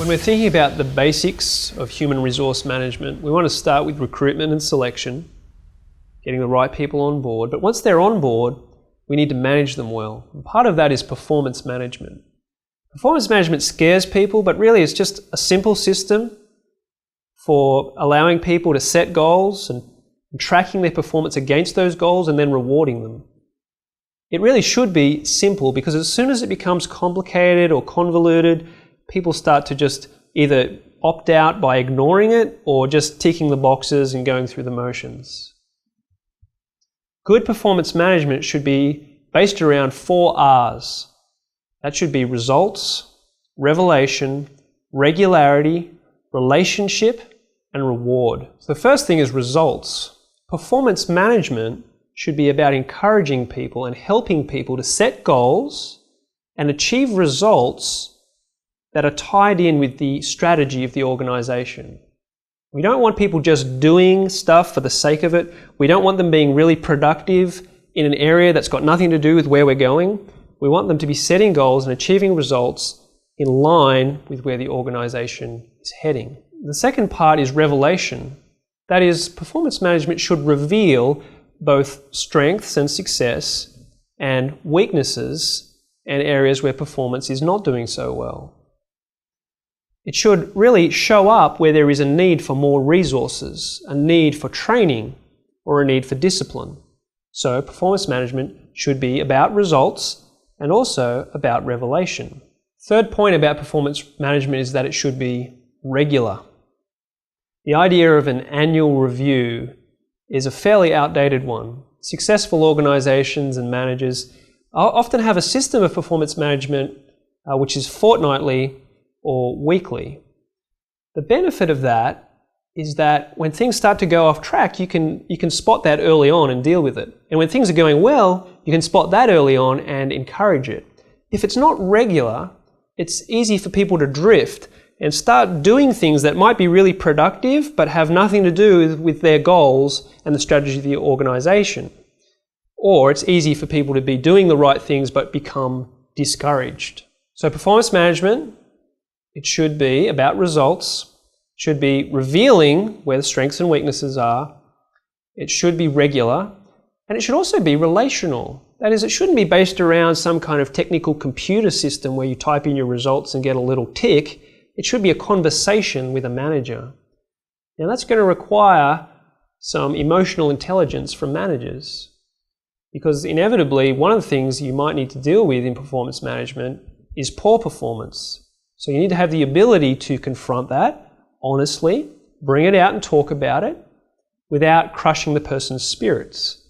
When we're thinking about the basics of human resource management, we want to start with recruitment and selection, getting the right people on board. But once they're on board, we need to manage them well. And part of that is performance management. Performance management scares people, but really it's just a simple system for allowing people to set goals and tracking their performance against those goals and then rewarding them. It really should be simple, because as soon as it becomes complicated or convoluted, people start to just either opt out by ignoring it or just ticking the boxes and going through the motions. Good performance management should be based around 4 R's. That should be results, revelation, regularity, relationship, and reward. So the first thing is results. Performance management should be about encouraging people and helping people to set goals and achieve results that are tied in with the strategy of the organization. We don't want people just doing stuff for the sake of it. We don't want them being really productive in an area that's got nothing to do with where we're going. We want them to be setting goals and achieving results in line with where the organization is heading. The second part is revelation. That is, performance management should reveal both strengths and success and weaknesses and areas where performance is not doing so well. It should really show up where there is a need for more resources, a need for training, or a need for discipline. So performance management should be about results and also about revelation. Third point about performance management is that it should be regular. The idea of an annual review is a fairly outdated one. Successful organizations and managers often have a system of performance management which is fortnightly or weekly. The benefit of that is that when things start to go off track, you can spot that early on and deal with it. And when things are going well, you can spot that early on and encourage it. If it's not regular, it's easy for people to drift and start doing things that might be really productive but have nothing to do with their goals and the strategy of the organization. Or it's easy for people to be doing the right things but become discouraged. So performance management, it should be about results, should be revealing where the strengths and weaknesses are, it should be regular, and it should also be relational. That is, it shouldn't be based around some kind of technical computer system where you type in your results and get a little tick. It should be a conversation with a manager. Now that's going to require some emotional intelligence from managers, because inevitably one of the things you might need to deal with in performance management is poor performance. So you need to have the ability to confront that honestly, bring it out and talk about it without crushing the person's spirits.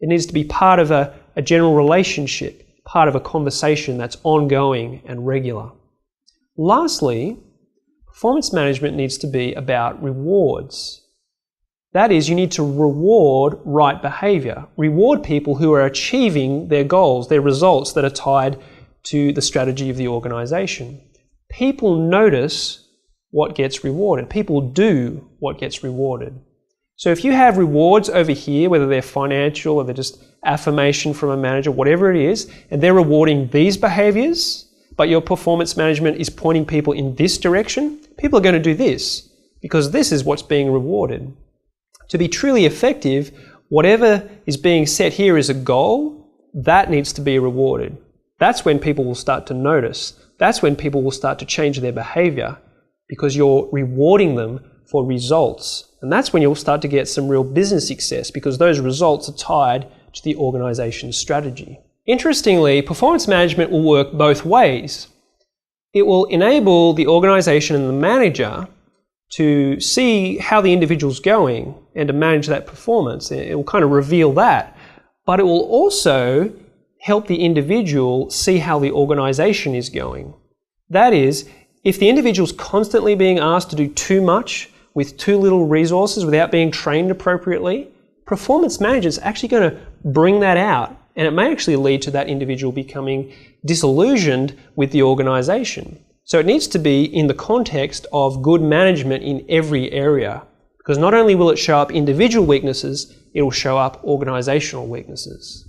It needs to be part of a general relationship, part of a conversation that's ongoing and regular. Lastly, performance management needs to be about rewards. That is, you need to reward right behavior, reward people who are achieving their goals, their results that are tied to the strategy of the organization. People notice what gets rewarded. People do what gets rewarded. So if you have rewards over here, whether they're financial or they're just affirmation from a manager, whatever it is, and they're rewarding these behaviors, but your performance management is pointing people in this direction, people are going to do this because this is what's being rewarded. To be truly effective, whatever is being set here as a goal, that needs to be rewarded. That's when people will start to notice. That's when people will start to change their behavior, because you're rewarding them for results. And that's when you'll start to get some real business success, because those results are tied to the organization's strategy. Interestingly, performance management will work both ways. It will enable the organization and the manager to see how the individual's going and to manage that performance. It will kind of reveal that. But it will also help the individual see how the organization is going. That is, if the individual's constantly being asked to do too much with too little resources without being trained appropriately, performance managers are actually going to bring that out, and it may actually lead to that individual becoming disillusioned with the organization. So it needs to be in the context of good management in every area, because not only will it show up individual weaknesses, it will show up organizational weaknesses.